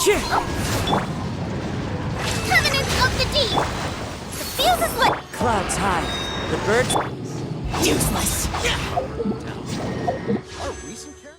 Covenants of the deep! The field is what? Clouds high. The birds... Useless! Our recent character?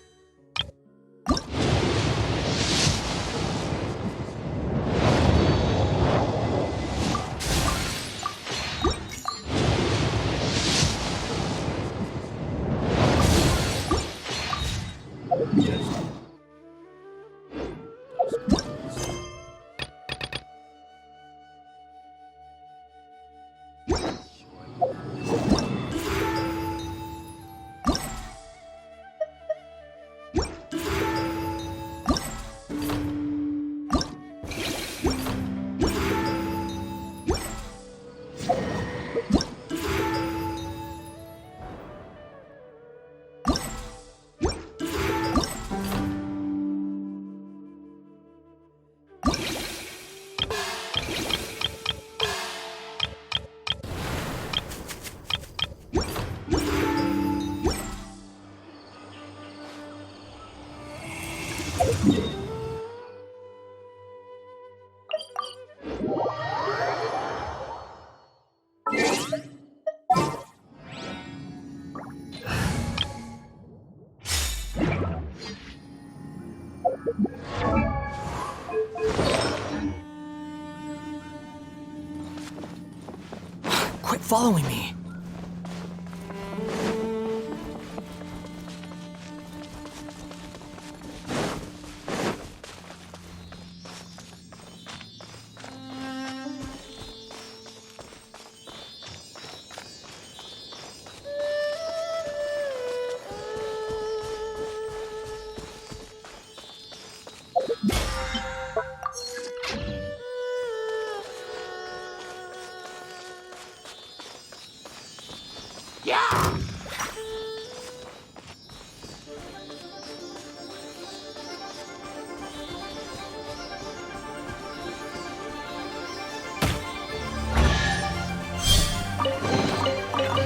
Quit following me.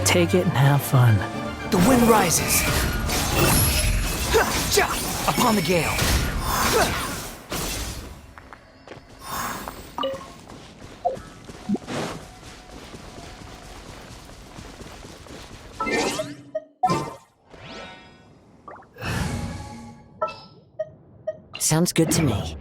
Take it and have fun. The wind rises. Upon the gale. Sounds good to me.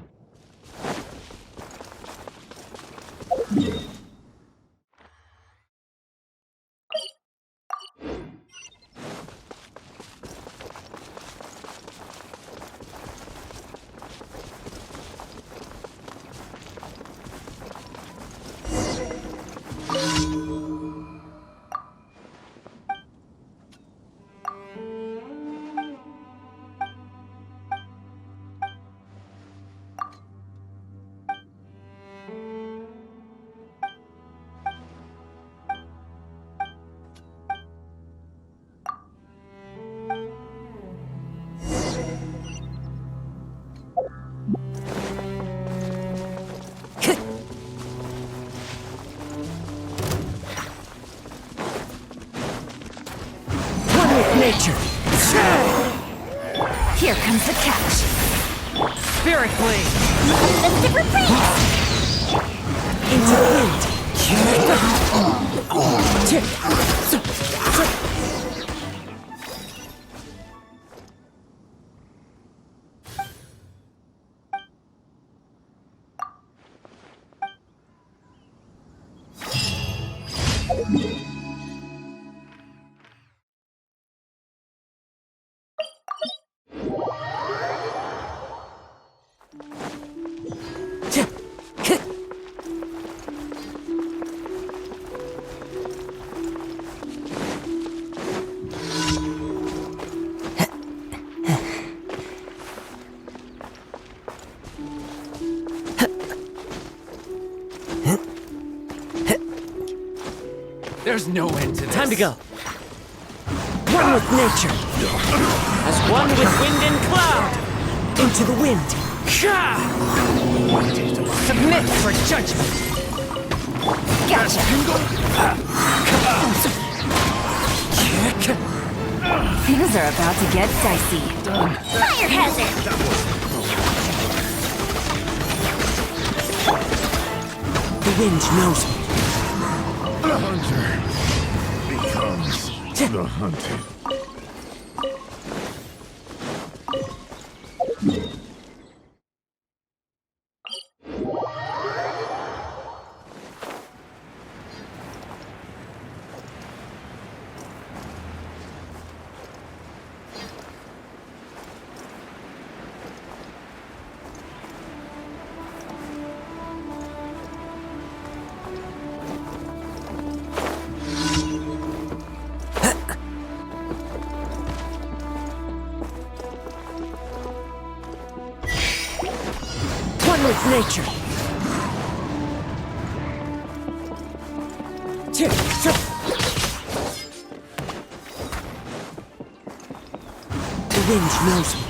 Nature. Here comes the catch. Spirit blade. Let's reprise. Into the wind. There's no end to this. Time to go. One with nature. As one with wind and cloud. Into the wind. Submit for judgment. Gotcha. Things are about to get dicey. Fire hazard! The wind knows me. The hunter becomes the hunted. One with nature. The wind knows me.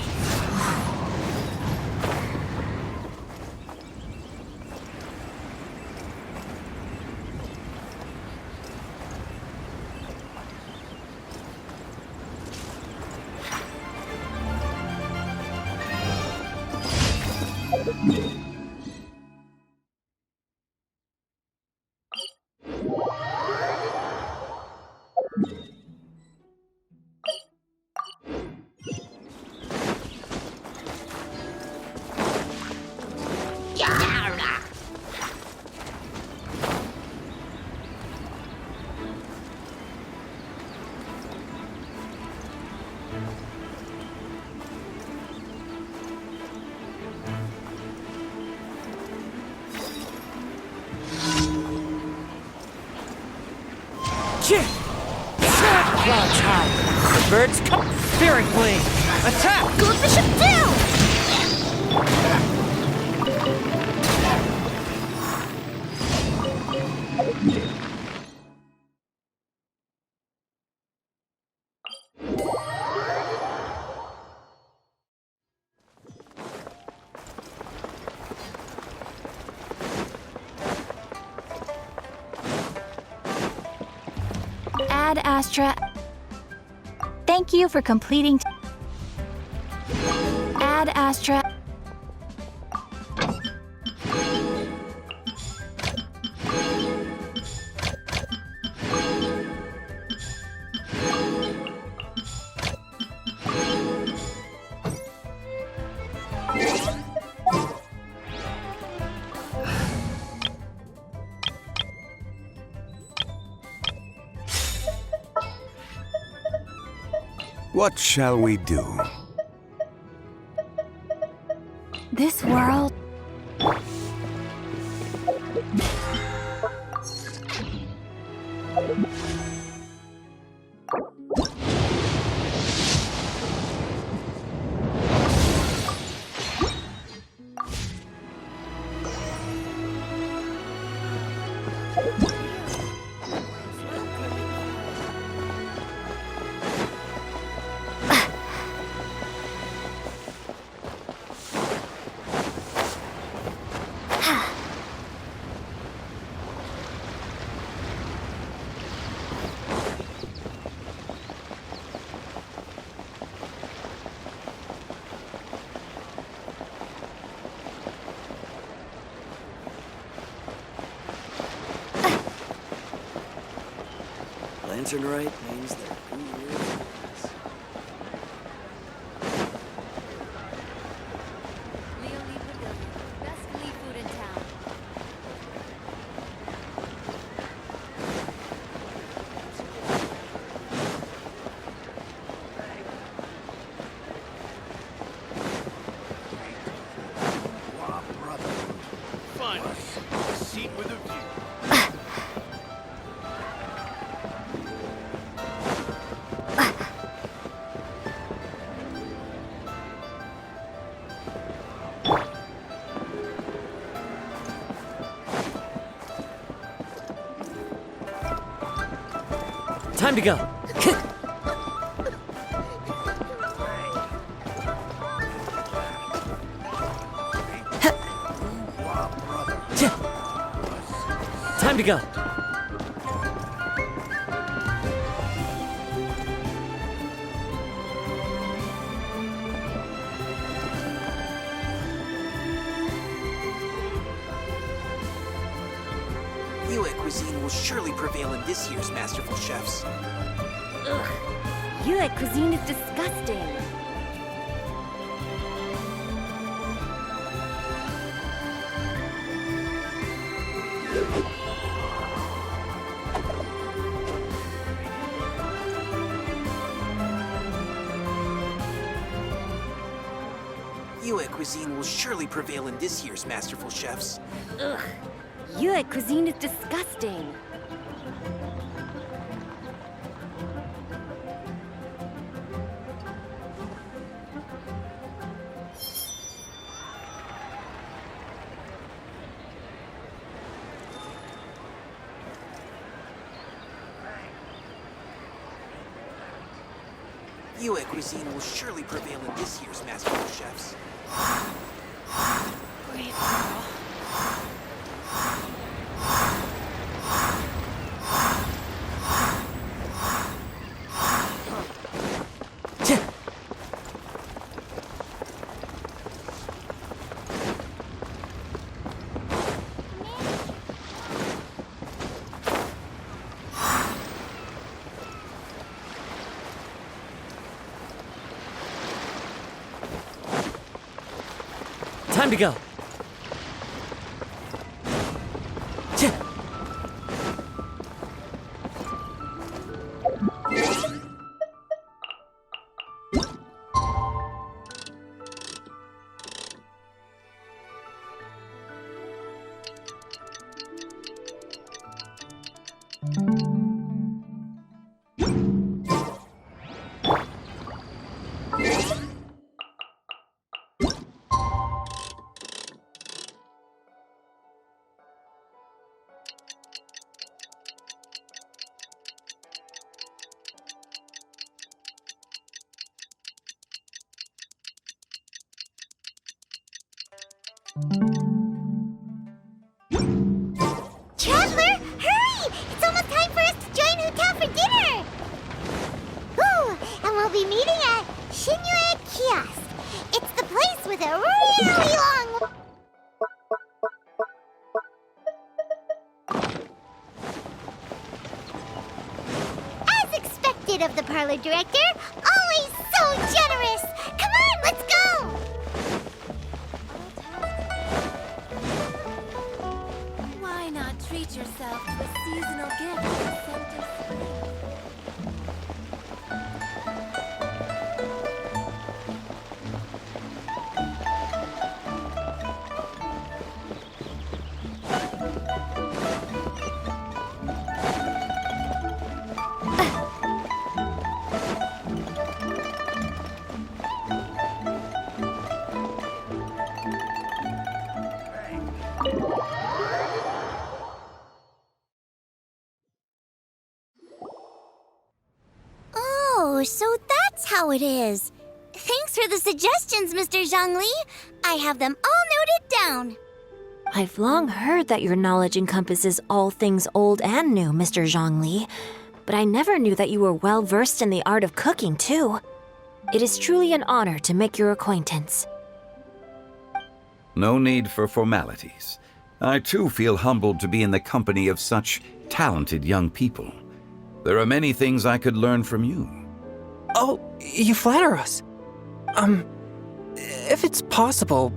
Clouds high. The birds come. Fearing flame. Attack! Good bishop down! Ad Astra. Thank you for completing. Ad Astra. What shall we do? This world. Lantern right means that who is. Best food in town. Fun. Seat with a view. Time to go. Time to go. Yue cuisine will surely prevail in this year's Masterful Chefs. Ugh. Yue cuisine is disgusting. Yue cuisine will surely prevail in this year's Masterful Chefs. Ugh. Yue cuisine is disgusting. Yue cuisine will surely prevail in this year's Masterful Chefs. Brave girl. Time to go. Traveler, hurry! It's almost time for us to join Hotel for dinner! Ooh, and we'll be meeting at Shinyue Kiosk. It's the place with a really long... As expected of the parlor director, always so generous! Come on, let's go! Why not treat yourself to a seasonal gift with the scent of spring? Oh, so that's how it is. Thanks for the suggestions, Mr. Zhongli. I have them all noted down. I've long heard that your knowledge encompasses all things old and new, Mr. Zhongli, but I never knew that you were well versed in the art of cooking, too. It is truly an honor to make your acquaintance. No need for formalities. I too feel humbled to be in the company of such talented young people. There are many things I could learn from you. Oh, you flatter us. If it's possible,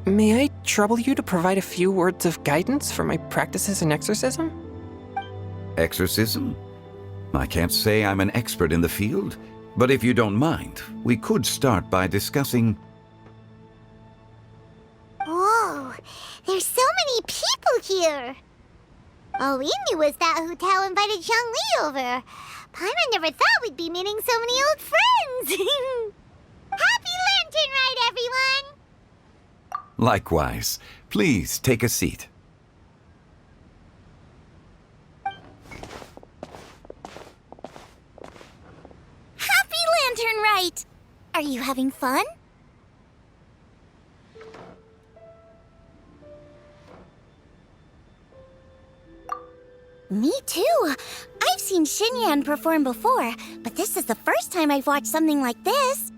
may I trouble you to provide a few words of guidance for my practices in exorcism? Exorcism? I can't say I'm an expert in the field, but if you don't mind, we could start by discussing... Whoa, there's so many people here. All we knew was that Hotel invited Zhongli over. Paimon never thought we'd be meeting so many old friends. Happy Lantern Ride, everyone! Likewise. Please take a seat. Happy Lantern Ride! Are you having fun? Me too. I've seen Xinyan perform before, but this is the first time I've watched something like this.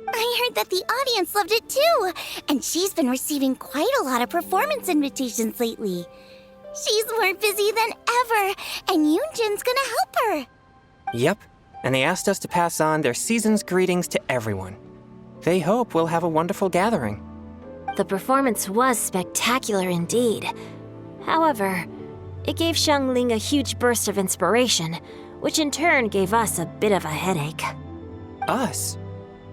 I heard that the audience loved it too, and she's been receiving quite a lot of performance invitations lately. She's more busy than ever, and Yoonjin's gonna help her. Yep, and they asked us to pass on their season's greetings to everyone. They hope we'll have a wonderful gathering. The performance was spectacular indeed. However, it gave Xiangling a huge burst of inspiration, which in turn gave us a bit of a headache. Us?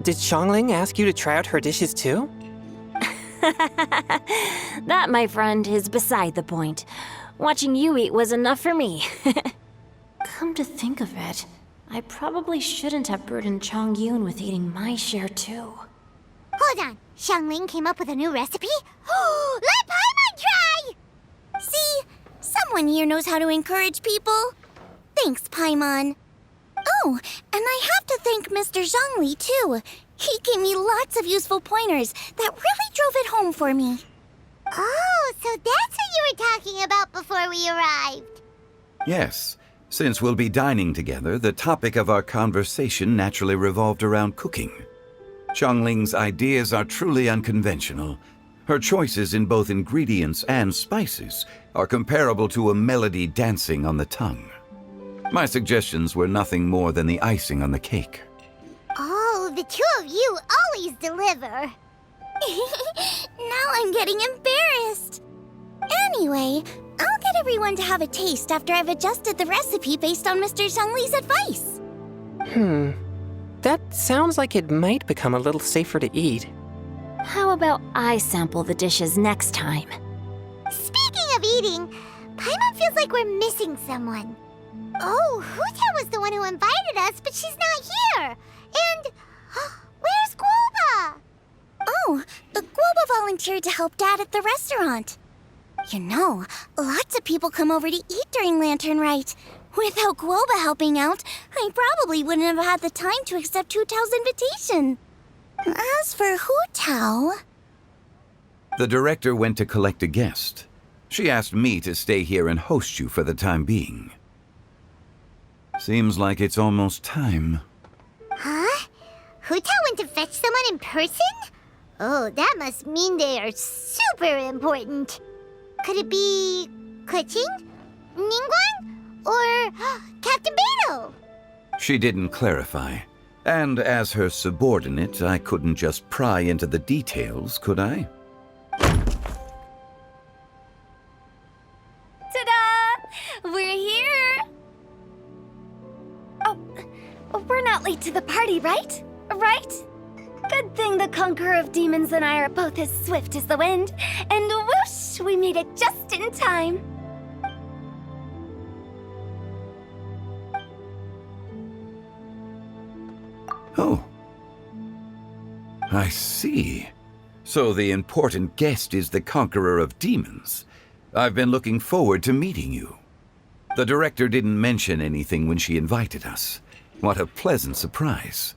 Did Xiangling ask you to try out her dishes too? That, my friend, is beside the point. Watching you eat was enough for me. Come to think of it, I probably shouldn't have burdened Chongyun with eating my share too. Hold on, Xiangling came up with a new recipe? Let Paimon try! See, someone here knows how to encourage people. Thanks, Paimon. Oh, and I have to thank Mr. Zhongli too. He gave me lots of useful pointers that really drove it home for me. Oh, so that's what you were talking about before we arrived. Yes. Since we'll be dining together, the topic of our conversation naturally revolved around cooking. Xiangling's ideas are truly unconventional. Her choices in both ingredients and spices are comparable to a melody dancing on the tongue. My suggestions were nothing more than the icing on the cake. Oh, the two of you always deliver. Now I'm getting embarrassed. Anyway, I'll get everyone to have a taste after I've adjusted the recipe based on Mr. Zhongli's advice. That sounds like it might become a little safer to eat. How about I sample the dishes next time? Speaking of eating, Paimon feels like we're missing someone. Oh, Huta was the one who invited us, but she's not here. And where's Guoba? Oh, Guoba volunteered to help Dad at the restaurant. You know, lots of people come over to eat during Lantern Rite. Without Guoba helping out, I probably wouldn't have had the time to accept Hu Tao's invitation. As for Hu Tao... The director went to collect a guest. She asked me to stay here and host you for the time being. Seems like it's almost time. Huh? Hu Tao went to fetch someone in person? Oh, that must mean they are super important. Could it be... Keqing? Ningguang? Or Captain Beidou? She didn't clarify. And as her subordinate, I couldn't just pry into the details, could I? Ta-da! We're here! Oh, we're not late to the party, right? Right? Good thing the Conqueror of Demons and I are both as swift as the wind. And whoosh, we made it just in time. Oh. I see. So the important guest is the Conqueror of Demons. I've been looking forward to meeting you. The director didn't mention anything when she invited us. What a pleasant surprise.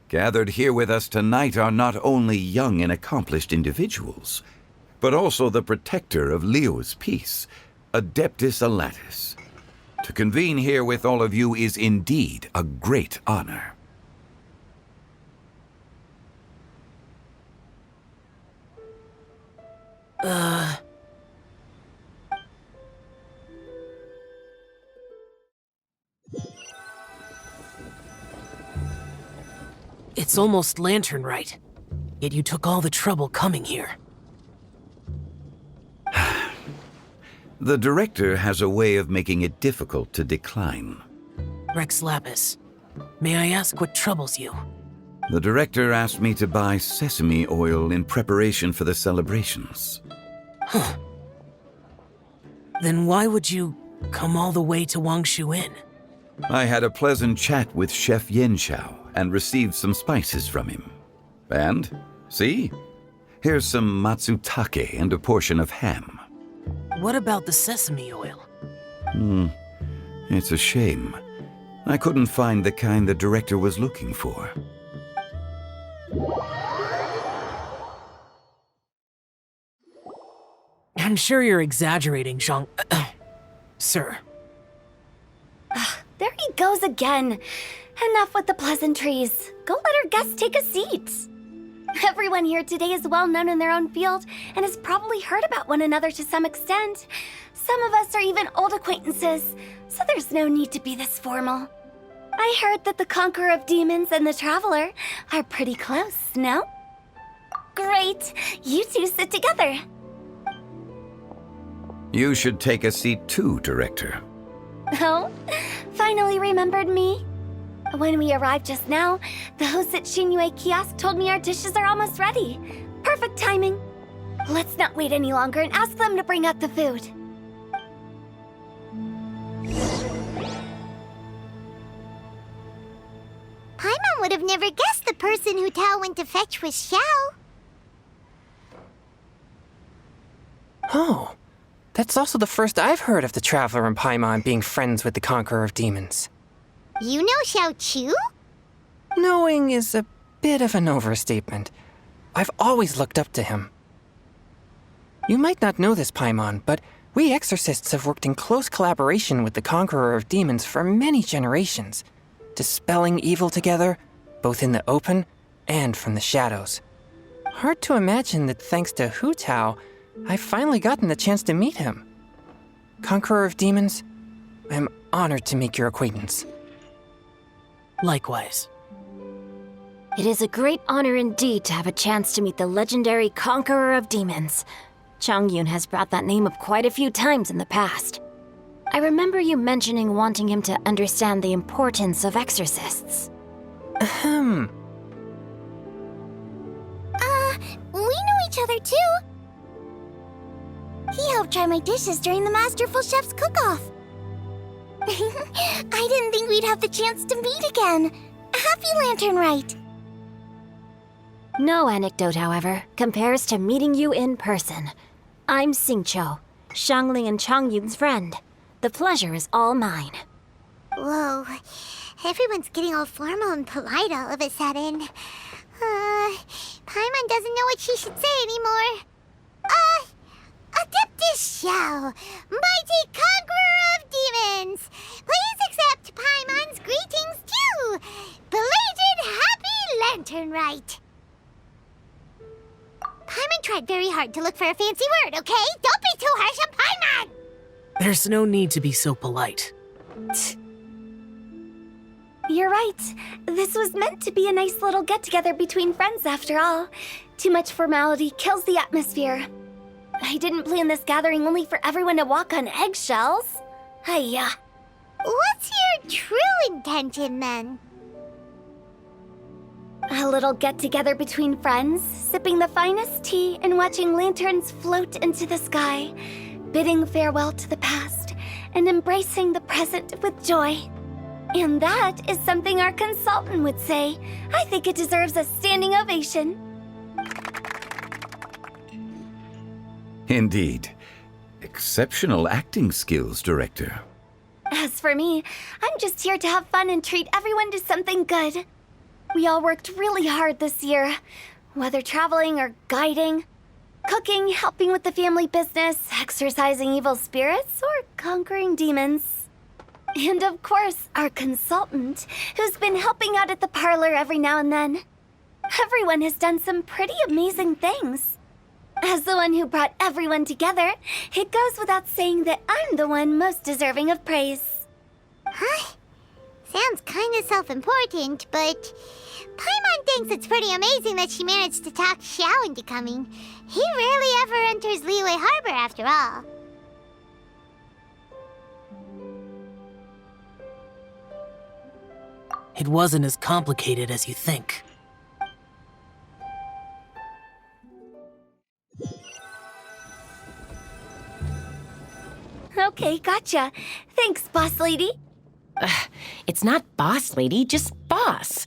Gathered here with us tonight are not only young and accomplished individuals, but also the protector of Leo's peace, Adeptus Alatus. To convene here with all of you is indeed a great honor. It's almost Lantern Rite, yet you took all the trouble coming here. The director has a way of making it difficult to decline. Rex Lapis, may I ask what troubles you? The director asked me to buy sesame oil in preparation for the celebrations. Huh. Then why would you come all the way to Wangshu Inn? I had a pleasant chat with Chef Yanxiao and received some spices from him. And, see? Here's some matsutake and a portion of ham. What about the sesame oil? It's a shame. I couldn't find the kind the director was looking for. I'm sure you're exaggerating, Zhang... Sir. There he goes again. Enough with the pleasantries. Go let our guests take a seat. Everyone here today is well known in their own field and has probably heard about one another to some extent. Some of us are even old acquaintances, so there's no need to be this formal. I heard that the Conqueror of Demons and the Traveler are pretty close, no? Great! You two sit together. You should take a seat too, Director. Oh, finally remembered me? When we arrived just now, the host at Shinue Kiosk told me our dishes are almost ready. Perfect timing. Let's not wait any longer and ask them to bring out the food. Paimon would have never guessed the person who Tao went to fetch was Xiao. Oh, that's also the first I've heard of the Traveler and Paimon being friends with the Conqueror of Demons. You know Xiao Chu? Knowing is a bit of an overstatement. I've always looked up to him. You might not know this, Paimon, but we exorcists have worked in close collaboration with the Conqueror of Demons for many generations, dispelling evil together, both in the open and from the shadows. Hard to imagine that thanks to Hu Tao, I've finally gotten the chance to meet him. Conqueror of Demons, I'm honored to make your acquaintance. Likewise. It is a great honor indeed to have a chance to meet the legendary Conqueror of Demons. Changyun has brought that name up quite a few times in the past. I remember you mentioning wanting him to understand the importance of exorcists. Ahem. We know each other too. He helped try my dishes during the Masterful Chef's cook-off. I didn't think we'd have the chance to meet again. Happy Lantern Rite. No anecdote, however, compares to meeting you in person. I'm Xingqiu, Shangli and Changyun's friend. The pleasure is all mine. Whoa, everyone's getting all formal and polite all of a sudden. Paimon doesn't know what she should say anymore. Adeptus Xiao, mighty conqueror of demons, please accept Paimon's greetings too. Belated Happy Lantern Rite. Paimon tried very hard to look for a fancy word, okay? Don't be too harsh on Paimon! There's no need to be so polite. You're right. This was meant to be a nice little get-together between friends after all. Too much formality kills the atmosphere. I didn't plan this gathering only for everyone to walk on eggshells. Hiya. What's your true intention then? A little get-together between friends, sipping the finest tea and watching lanterns float into the sky, bidding farewell to the past and embracing the present with joy. And that is something our consultant would say. I think it deserves a standing ovation. Indeed. Exceptional acting skills, Director. As for me, I'm just here to have fun and treat everyone to something good. We all worked really hard this year, whether traveling or guiding, cooking, helping with the family business, exorcising evil spirits, or conquering demons. And of course, our consultant, who's been helping out at the parlor every now and then. Everyone has done some pretty amazing things. As the one who brought everyone together, it goes without saying that I'm the one most deserving of praise. Huh? Sounds kind of self-important, but Paimon thinks it's pretty amazing that she managed to talk Xiao into coming. He rarely ever enters Liyue Harbor after all. It wasn't as complicated as you think. Okay, gotcha. Thanks, boss lady. It's not boss lady, just boss.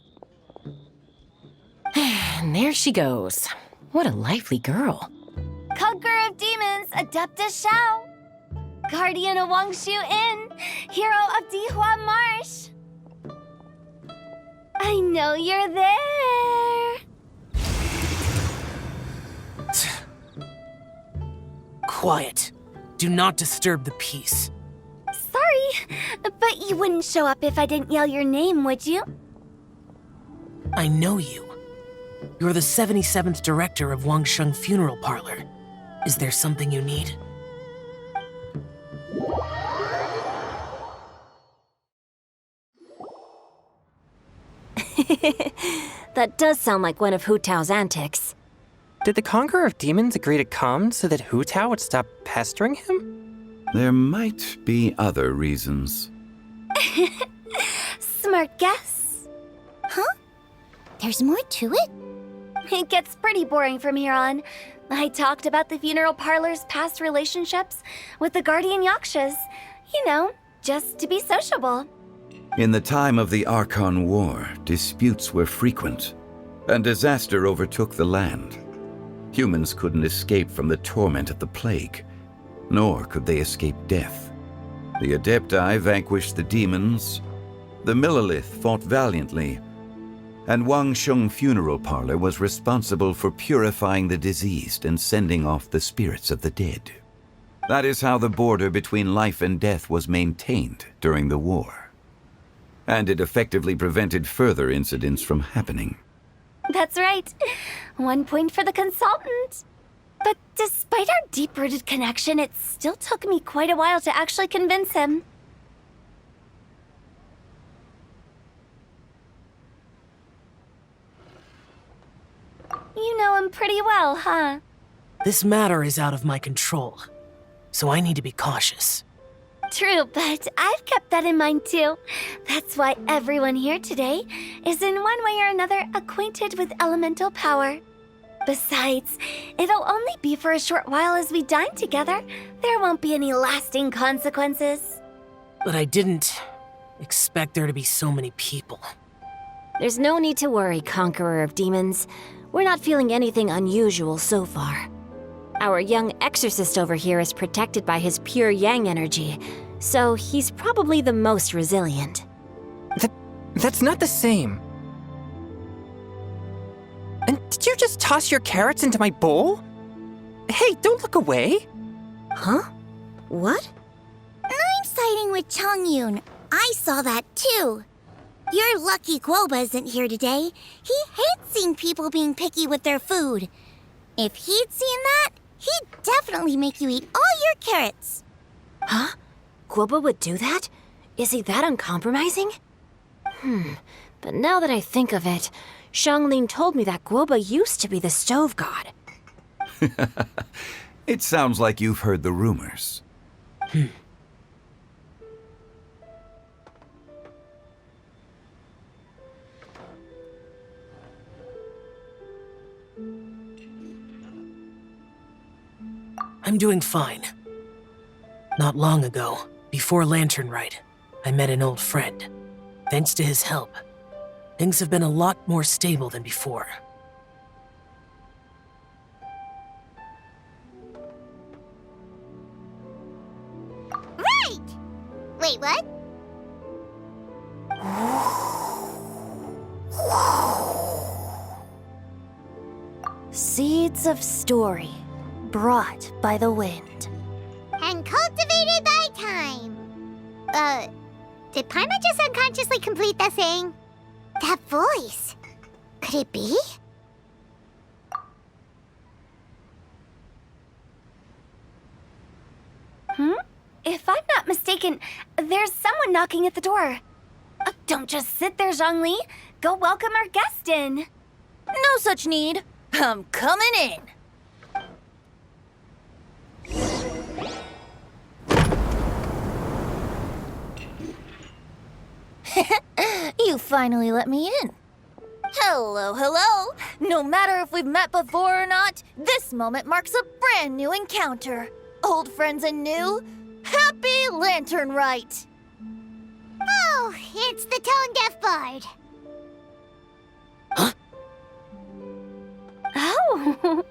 And there she goes. What a lively girl. Conqueror of Demons, Adeptus Xiao. Guardian of Wangshu Inn, hero of Dihua Marsh. I know you're there. Quiet. Do not disturb the peace. Sorry, but you wouldn't show up if I didn't yell your name, would you? I know you. You're the 77th director of Wangsheng Funeral Parlor. Is there something you need? That does sound like one of Hu Tao's antics. Did the Conqueror of Demons agree to come so that Hu Tao would stop pestering him? There might be other reasons. Smart guess. Huh? There's more to it? It gets pretty boring from here on. I talked about the funeral parlor's past relationships with the guardian yakshas. You know, just to be sociable. In the time of the Archon War, disputes were frequent, and disaster overtook the land. Humans couldn't escape from the torment of the plague, nor could they escape death. The Adepti vanquished the demons, the Millelith fought valiantly, and Wangsheng Funeral Parlor was responsible for purifying the diseased and sending off the spirits of the dead. That is how the border between life and death was maintained during the war. And it effectively prevented further incidents from happening. That's right. 1 point for the consultant. But despite our deep-rooted connection, it still took me quite a while to actually convince him. You know him pretty well, huh? This matter is out of my control, so I need to be cautious. True, but I've kept that in mind too. That's why everyone here today is in one way or another acquainted with elemental power. Besides, it'll only be for a short while as we dine together. There won't be any lasting consequences. But I didn't expect there to be so many people. There's no need to worry, Conqueror of Demons. We're not feeling anything unusual so far. Our young exorcist over here is protected by his pure yang energy, so he's probably the most resilient. That's not the same. And did you just toss your carrots into my bowl? Hey, don't look away. Huh? What? I'm siding with Chongyun. I saw that too. You're lucky Guoba isn't here today. He hates seeing people being picky with their food. If he'd seen that, he'd definitely make you eat all your carrots. Huh? Guoba would do that? Is he that uncompromising? But now that I think of it, Xianglin told me that Guoba used to be the stove god. It sounds like you've heard the rumors. I'm doing fine. Not long ago, before Lantern Rite, I met an old friend. Thanks to his help, things have been a lot more stable than before. Right! Wait, what? Seeds of story, brought by the wind. And cultivated by time. Did Paimon just unconsciously complete that saying? That voice. Could it be? If I'm not mistaken, there's someone knocking at the door. Don't just sit there, Zhongli. Go welcome our guest in. No such need. I'm coming in. You finally let me in. Hello, hello. No matter if we've met before or not, this moment marks a brand new encounter. Old friends and new, happy Lantern Rite. Oh, it's the tone-deaf bard. Oh,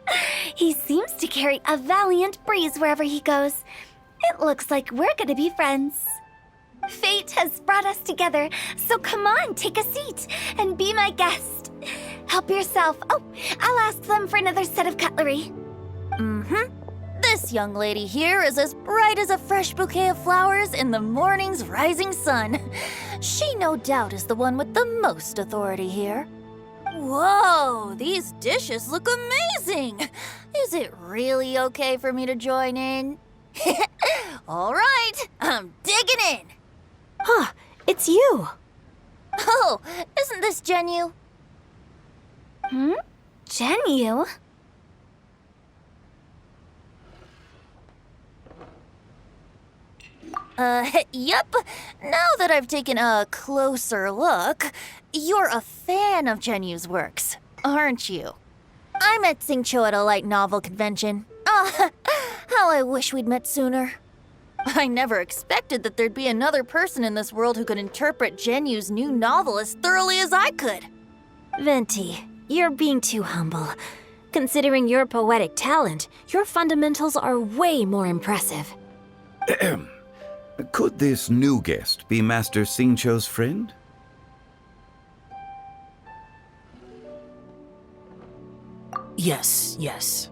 he seems to carry a valiant breeze wherever he goes. It looks like we're gonna be friends. Fate has brought us together, so come on, take a seat and be my guest. Help yourself. Oh, I'll ask them for another set of cutlery. This young lady here is as bright as a fresh bouquet of flowers in the morning's rising sun. She no doubt is the one with the most authority here. Whoa, these dishes look amazing! Is it really okay for me to join in? All right, I'm digging in! Huh, it's you. Oh, isn't this Genu? Genu? Yep. Now that I've taken a closer look, you're a fan of Genu's works, aren't you? I met Singcho at a light novel convention. Ah, how I wish we'd met sooner. I never expected that there'd be another person in this world who could interpret Genu's new novel as thoroughly as I could. Venti, you're being too humble. Considering your poetic talent, your fundamentals are way more impressive. Could this new guest be Master Singcho's friend? Yes.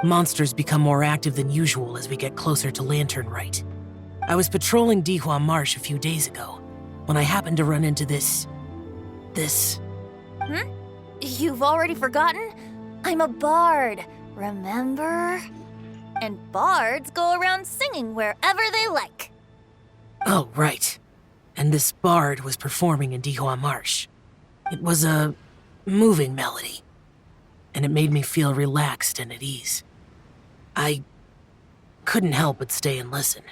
Monsters become more active than usual as we get closer to Lantern Rite. I was patrolling Dihua Marsh a few days ago when I happened to run into this. You've already forgotten? I'm a bard, remember? And bards go around singing wherever they like. Oh, right. And this bard was performing in Dihua Marsh. It was a moving melody, and it made me feel relaxed and at ease. I couldn't help but stay and listen.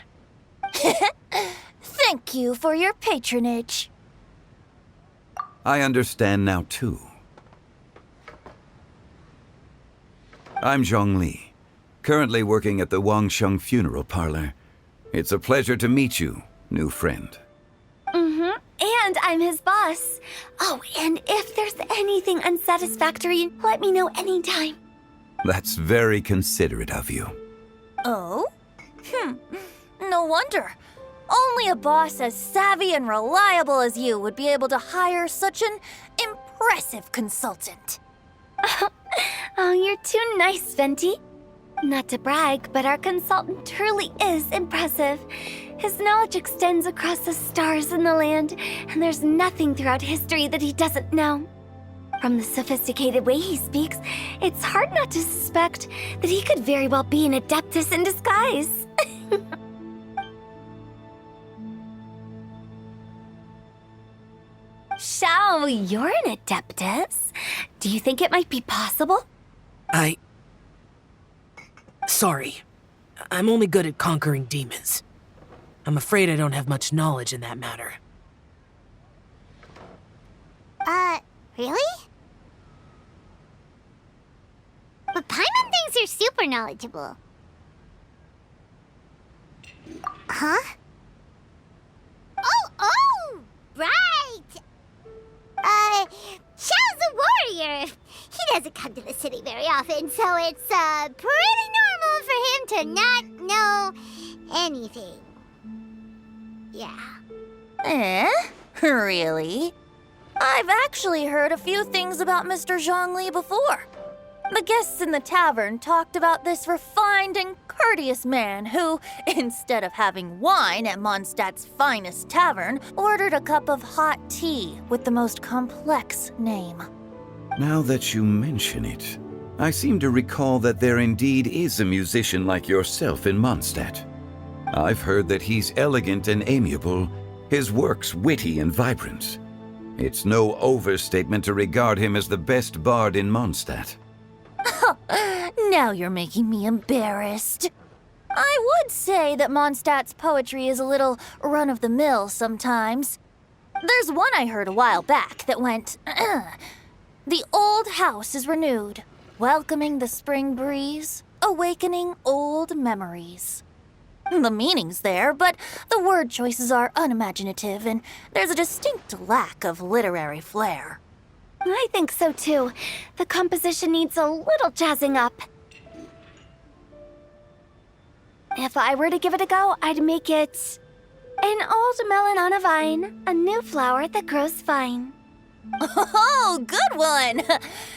Thank you for your patronage. I understand now, too. I'm Zhongli, currently working at the Wangsheng Funeral Parlor. It's a pleasure to meet you, new friend. And I'm his boss. Oh, and if there's anything unsatisfactory, let me know anytime. That's very considerate of you. Oh? No wonder. Only a boss as savvy and reliable as you would be able to hire such an impressive consultant. Oh, you're too nice, Venti. Not to brag, but our consultant truly is impressive. His knowledge extends across the stars and the land, and there's nothing throughout history that he doesn't know. From the sophisticated way he speaks, it's hard not to suspect that he could very well be an adeptus in disguise. Shao, you're an adeptus. Do you think it might be possible? Sorry. I'm only good at conquering demons. I'm afraid I don't have much knowledge in that matter. Really? But Paimon thinks you're super knowledgeable. Huh? Oh, right! Xiao's a warrior. He doesn't come to the city very often, so it's, pretty normal for him to not know anything. Yeah. Really? I've actually heard a few things about Mr. Zhongli before. The guests in the tavern talked about this refined and courteous man who, instead of having wine at Mondstadt's finest tavern, ordered a cup of hot tea with the most complex name. Now that you mention it, I seem to recall that there indeed is a musician like yourself in Mondstadt. I've heard that he's elegant and amiable, his works witty and vibrant. It's no overstatement to regard him as the best bard in Mondstadt. Now you're making me embarrassed. I would say that Mondstadt's poetry is a little run-of-the-mill sometimes. There's one I heard a while back that went, The old house is renewed, welcoming the spring breeze, awakening old memories. The meaning's there, but the word choices are unimaginative, and there's a distinct lack of literary flair. I think so too. The composition needs a little jazzing up. If I were to give it a go, I'd make it an old melon on a vine, a new flower that grows fine. Oh, good one!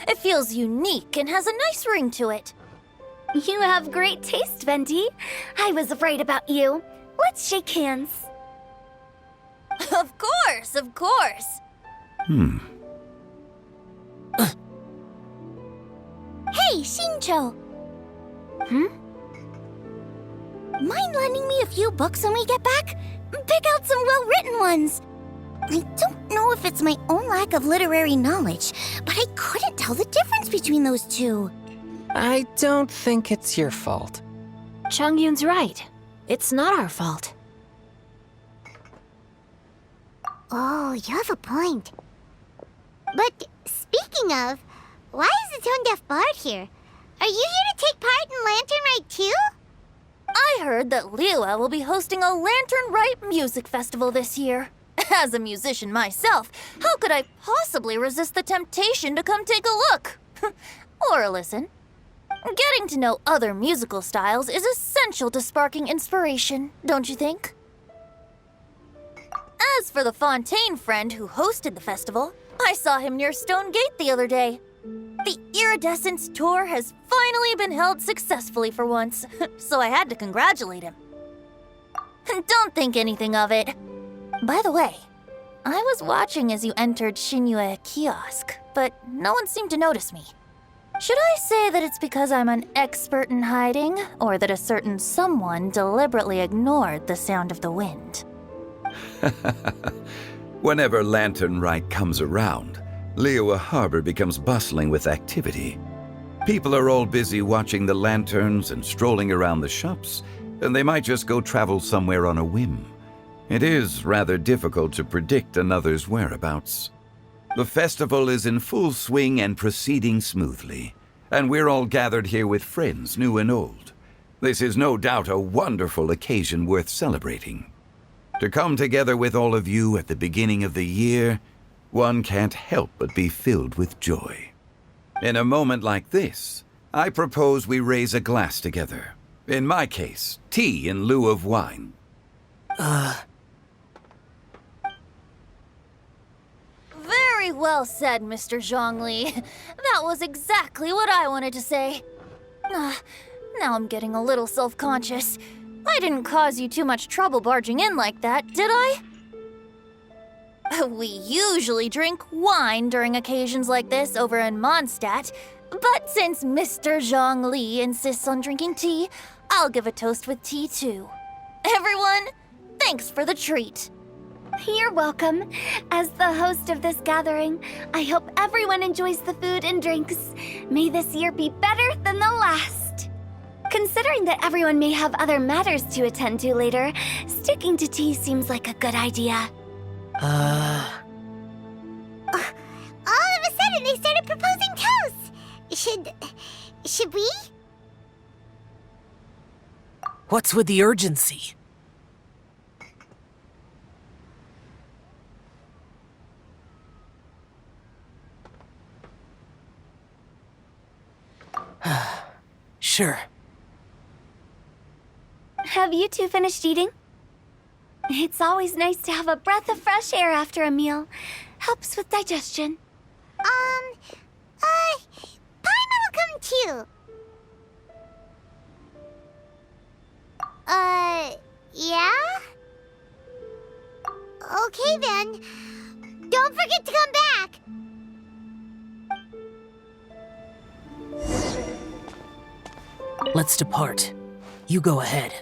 It feels unique and has a nice ring to it. You have great taste, Venti. I was afraid about you. Let's shake hands. Of course, of course. Hey, Shincho! Mind lending me a few books when we get back? Pick out some well-written ones! I don't know if it's my own lack of literary knowledge, but I couldn't tell the difference between those two. I don't think it's your fault. Chongyun's right. It's not our fault. Oh, you have a point. But speaking of, why is the tone-deaf bard here? Are you here to take part in Lantern Rite too? I heard that Liyue will be hosting a Lantern Rite music festival this year. As a musician myself, how could I possibly resist the temptation to come take a look? Or listen. Getting to know other musical styles is essential to sparking inspiration, don't you think? As for the Fontaine friend who hosted the festival, I saw him near Stone Gate the other day. The Iridescence tour has finally been held successfully for once, so I had to congratulate him. Don't think anything of it. By the way, I was watching as you entered Shinyue Kiosk, but no one seemed to notice me. Should I say that it's because I'm an expert in hiding, or that a certain someone deliberately ignored the sound of the wind? Whenever Lantern Rite comes around, Liyue Harbor becomes bustling with activity. People are all busy watching the lanterns and strolling around the shops, and they might just go travel somewhere on a whim. It is rather difficult to predict another's whereabouts. The festival is in full swing and proceeding smoothly, and we're all gathered here with friends, new and old. This is no doubt a wonderful occasion worth celebrating. To come together with all of you at the beginning of the year, one can't help but be filled with joy. In a moment like this, I propose we raise a glass together. In my case, tea in lieu of wine. Very well said, Mr. Zhongli. That was exactly what I wanted to say. Now I'm getting a little self-conscious. I didn't cause you too much trouble barging in like that, did I? We usually drink wine during occasions like this over in Mondstadt, but since Mr. Zhongli insists on drinking tea, I'll give a toast with tea too. Everyone, thanks for the treat. You're welcome. As the host of this gathering, I hope everyone enjoys the food and drinks. May this year be better than the last. Considering that everyone may have other matters to attend to later, sticking to tea seems like a good idea. All of a sudden, they started proposing toasts. Should we? What's with the urgency? Sure. Have you two finished eating? It's always nice to have a breath of fresh air after a meal. Helps with digestion. Paimon will come too. Yeah? Okay then. Don't forget to come back. Let's depart. You go ahead.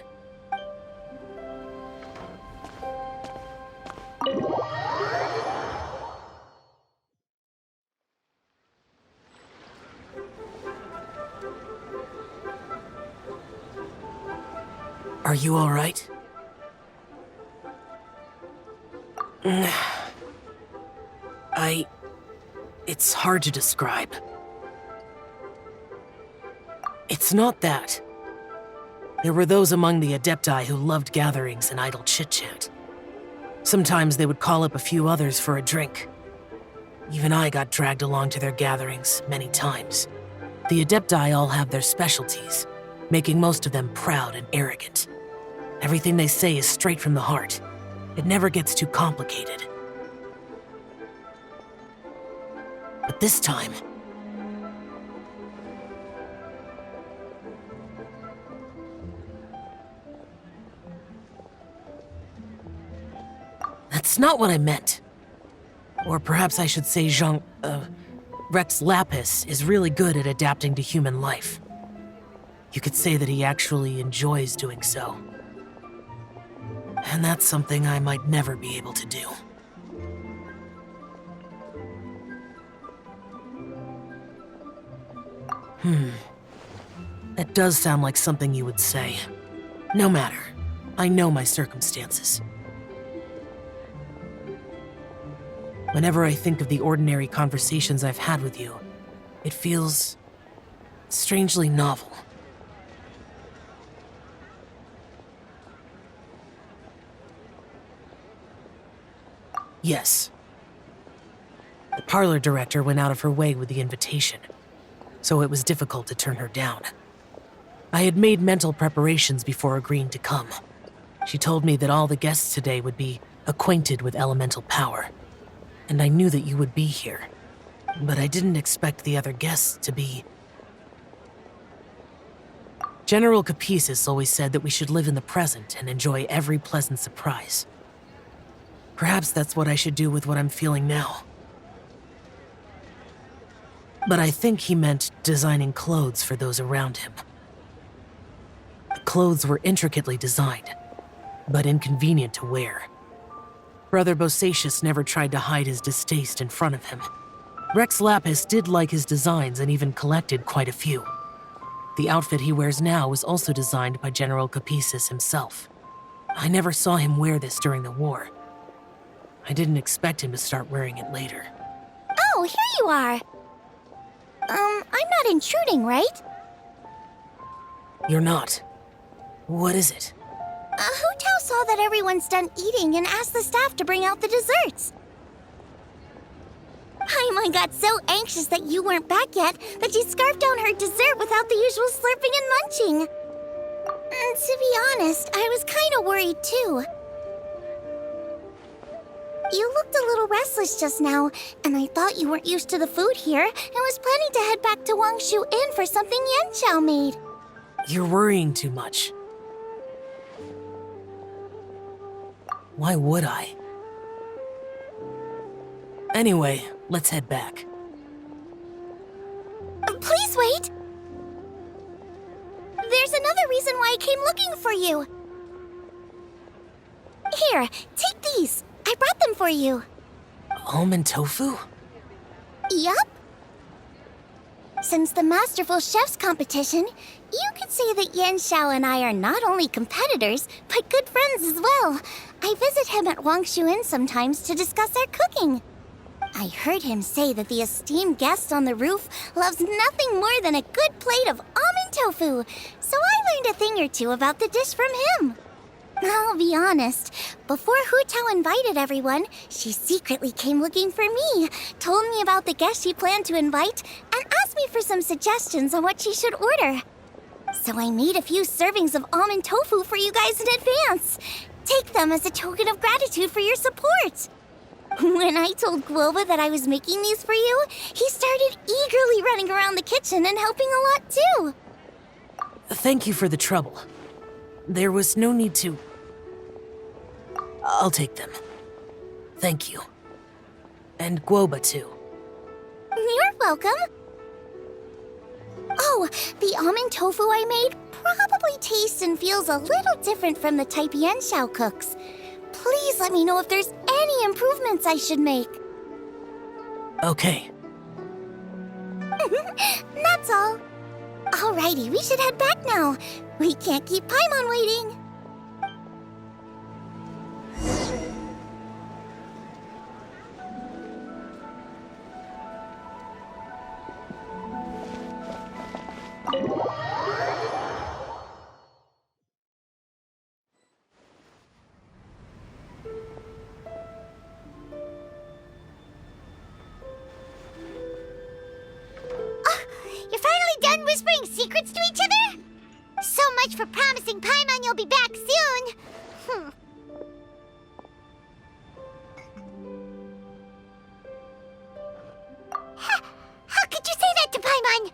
Are you all right? It's hard to describe. It's not that. There were those among the Adepti who loved gatherings and idle chit-chat. Sometimes they would call up a few others for a drink. Even I got dragged along to their gatherings many times. The Adepti all have their specialties, making most of them proud and arrogant. Everything they say is straight from the heart. It never gets too complicated. But this time, that's not what I meant. Or perhaps I should say Rex Lapis is really good at adapting to human life. You could say that he actually enjoys doing so. And that's something I might never be able to do. That does sound like something you would say. No matter. I know my circumstances. Whenever I think of the ordinary conversations I've had with you, it feels strangely novel. Yes. The parlor director went out of her way with the invitation, so it was difficult to turn her down. I had made mental preparations before agreeing to come. She told me that all the guests today would be acquainted with elemental power, and I knew that you would be here. But I didn't expect the other guests to be... General Capisis always said that we should live in the present and enjoy every pleasant surprise. Perhaps that's what I should do with what I'm feeling now. But I think he meant designing clothes for those around him. The clothes were intricately designed, but inconvenient to wear. Brother Bosacius never tried to hide his distaste in front of him. Rex Lapis did like his designs and even collected quite a few. The outfit he wears now was also designed by General Capisis himself. I never saw him wear this during the war. I didn't expect him to start wearing it later. Oh, here you are. I'm not intruding, right? You're not. What is it? Hu Tao saw that everyone's done eating and asked the staff to bring out the desserts. Paimon got so anxious that you weren't back yet that she scarfed down her dessert without the usual slurping and munching. And to be honest, I was kind of worried too. You looked a little restless just now, and I thought you weren't used to the food here and was planning to head back to Wangshu Inn for something Yanqiao made. You're worrying too much. Why would I? Anyway, let's head back. Please wait! There's another reason why I came looking for you. Here, take these. I brought them for you. Almond tofu? Yup. Since the Masterful Chef's competition, you could say that Yanqiao and I are not only competitors, but good friends as well. I visit him at Wangshu Inn sometimes to discuss our cooking. I heard him say that the esteemed guest on the roof loves nothing more than a good plate of almond tofu, so I learned a thing or two about the dish from him. I'll be honest, before Hu Tao invited everyone, she secretly came looking for me, told me about the guests she planned to invite, and asked me for some suggestions on what she should order. So I made a few servings of almond tofu for you guys in advance. Take them as a token of gratitude for your support. When I told Guoba that I was making these for you, he started eagerly running around the kitchen and helping a lot too. Thank you for the trouble. There was no need to... I'll take them. Thank you. And Guoba too. You're welcome. Oh, the almond tofu I made probably tastes and feels a little different from the type Yanqiao cooks. Please let me know if there's any improvements I should make. Okay. That's all. Alrighty, we should head back now. We can't keep Paimon waiting. You're finally done whispering secrets to each other? So much for promising Paimon you'll be back soon. How could you say that to Paimon?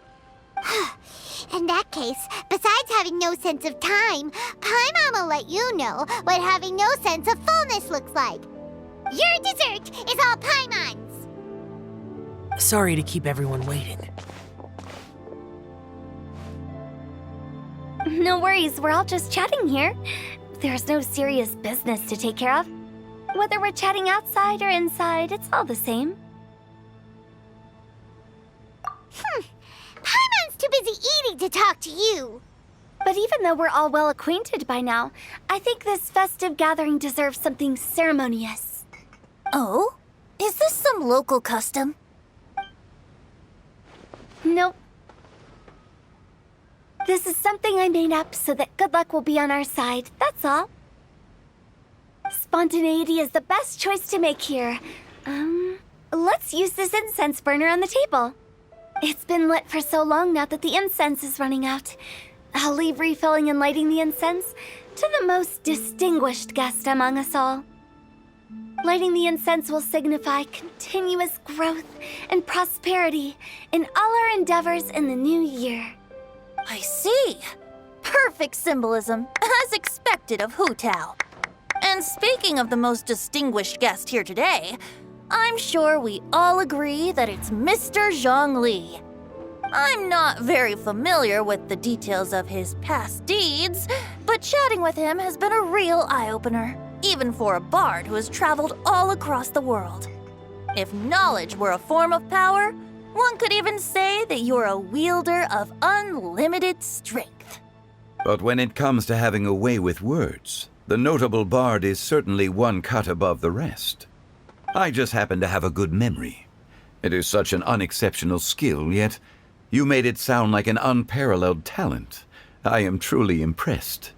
In that case, besides having no sense of time, Paimon will let you know what having no sense of fullness looks like. Your dessert is all Paimon's. Sorry to keep everyone waiting. No worries, we're all just chatting here. There's no serious business to take care of. Whether we're chatting outside or inside, it's all the same. Paimon's too busy eating to talk to you. But even though we're all well acquainted by now, I think this festive gathering deserves something ceremonious. Oh? Is this some local custom? Nope. This is something I made up so that good luck will be on our side, that's all. Spontaneity is the best choice to make here. Let's use this incense burner on the table. It's been lit for so long now that the incense is running out. I'll leave refilling and lighting the incense to the most distinguished guest among us all. Lighting the incense will signify continuous growth and prosperity in all our endeavors in the new year. I see. Perfect symbolism, as expected of Hu Tao. And speaking of the most distinguished guest here today, I'm sure we all agree that it's Mr. Zhongli. I'm not very familiar with the details of his past deeds, but chatting with him has been a real eye-opener, even for a bard who has traveled all across the world. If knowledge were a form of power, one could even say that you're a wielder of unlimited strength. But when it comes to having a way with words, the notable bard is certainly one cut above the rest. I just happen to have a good memory. It is such an unexceptional skill, yet you made it sound like an unparalleled talent. I am truly impressed.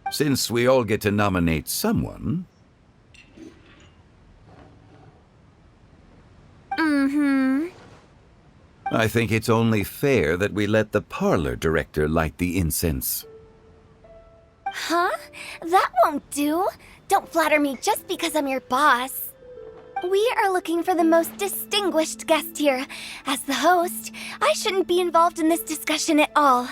Since we all get to nominate someone... I think it's only fair that we let the parlor director light the incense. Huh? That won't do. Don't flatter me just because I'm your boss. We are looking for the most distinguished guest here. As the host, I shouldn't be involved in this discussion at all.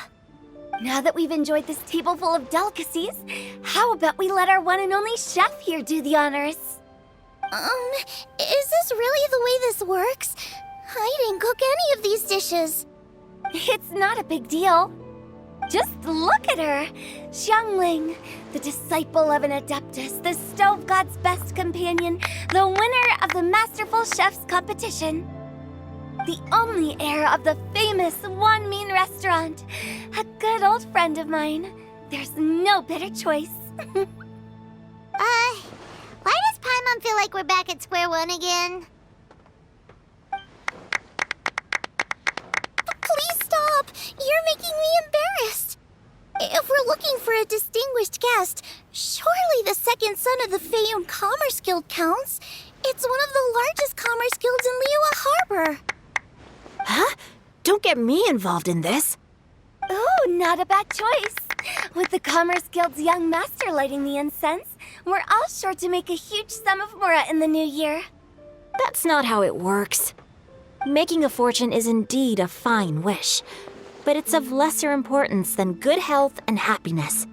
Now that we've enjoyed this table full of delicacies, how about we let our one and only chef here do the honors? Is this really the way this works? I didn't cook any of these dishes. It's not a big deal. Just look at her. Xiangling, the disciple of an adeptus, the stove god's best companion, the winner of the Masterful Chef's competition. The only heir of the famous One Mean restaurant. A good old friend of mine. There's no better choice. Why does Paimon feel like we're back at square one again? Please stop! You're making me embarrassed. If we're looking for a distinguished guest, surely the second son of the Feiyun Commerce Guild counts. It's one of the largest commerce guilds in Liyue Harbor. Huh? Don't get me involved in this. Ooh, not a bad choice. With the Commerce Guild's young master lighting the incense, we're all sure to make a huge sum of mora in the new year. That's not how it works. Making a fortune is indeed a fine wish, but it's of lesser importance than good health and happiness.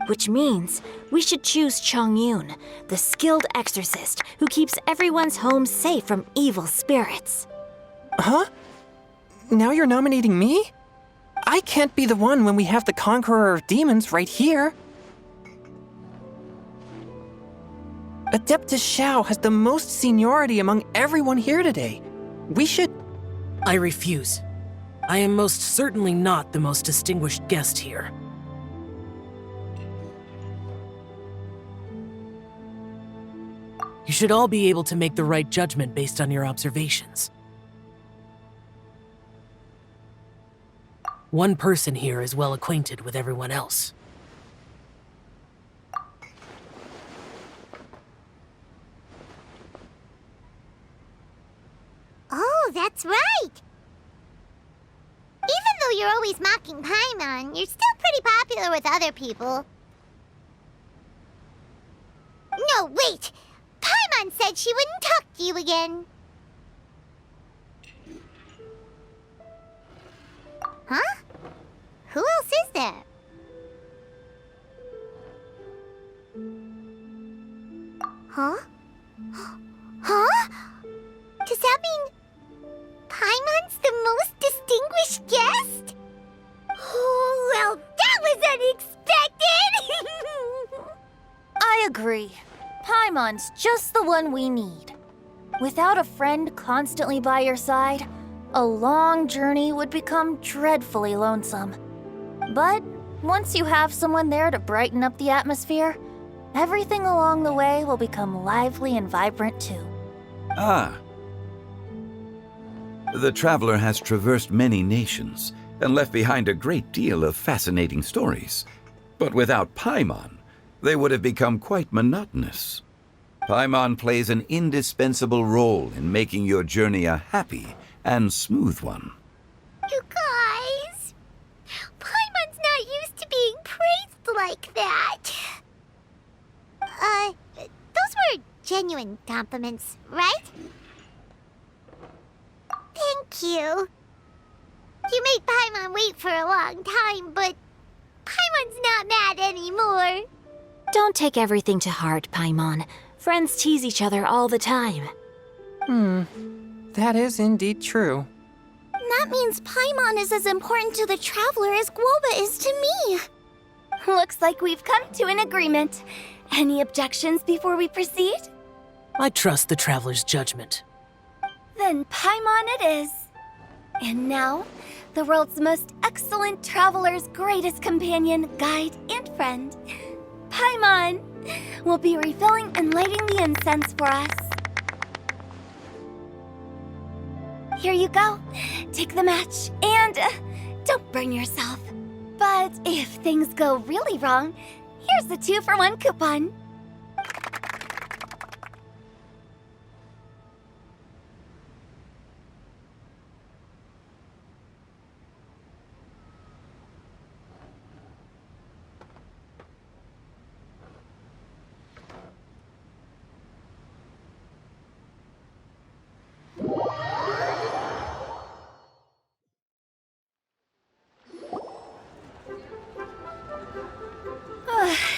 Which means we should choose Chongyun, the skilled exorcist who keeps everyone's home safe from evil spirits. Huh? Now you're nominating me? I can't be the one when we have the Conqueror of Demons right here. Adeptus Xiao has the most seniority among everyone here today. We should... I refuse. I am most certainly not the most distinguished guest here. You should all be able to make the right judgment based on your observations. One person here is well acquainted with everyone else. Oh, that's right! Even though you're always mocking Paimon, you're still pretty popular with other people. No, wait! Paimon said she wouldn't talk to you again. Huh? Who else is there? Huh? Huh? Does that mean agree. Paimon's just the one we need. Without a friend constantly by your side, a long journey would become dreadfully lonesome. But once you have someone there to brighten up the atmosphere, everything along the way will become lively and vibrant too. Ah. The traveler has traversed many nations and left behind a great deal of fascinating stories. But without Paimon, they would have become quite monotonous. Paimon plays an indispensable role in making your journey a happy and smooth one. You guys, Paimon's not used to being praised like that. Those were genuine compliments, right? Thank you. You made Paimon wait for a long time, but Paimon's not mad anymore. Don't take everything to heart, Paimon. Friends tease each other all the time. That is indeed true. That means Paimon is as important to the traveler as Guoba is to me. Looks like we've come to an agreement. Any objections before we proceed? I trust the traveler's judgment. Then Paimon it is. And now, the world's most excellent traveler's greatest companion, guide, and friend, Paimon, will be refilling and lighting the incense for us. Here you go. Take the match, and don't burn yourself. But if things go really wrong, here's the 2-for-1 coupon.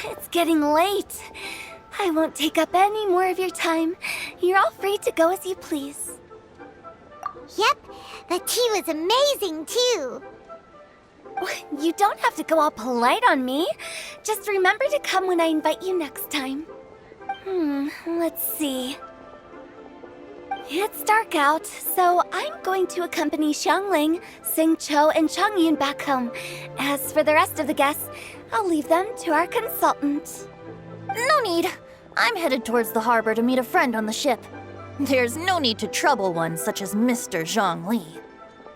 It's getting late. I won't take up any more of your time. You're all free to go as you please. Yep, the tea was amazing too. You don't have to go all polite on me. Just remember to come when I invite you next time. Let's see. It's dark out, so I'm going to accompany Xiangling, Xingqiu, and Changyun back home. As for the rest of the guests, I'll leave them to our consultant. No need. I'm headed towards the harbor to meet a friend on the ship. There's no need to trouble one such as Mr. Zhongli.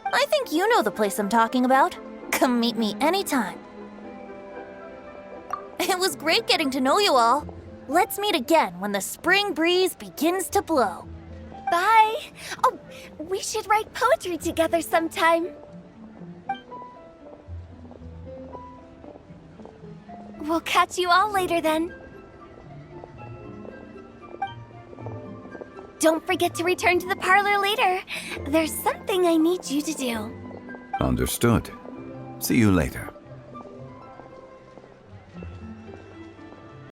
I think you know the place I'm talking about. Come meet me anytime. It was great getting to know you all. Let's meet again when the spring breeze begins to blow. Bye. Oh, we should write poetry together sometime. We'll catch you all later then. Don't forget to return to the parlor later. There's something I need you to do. Understood. See you later.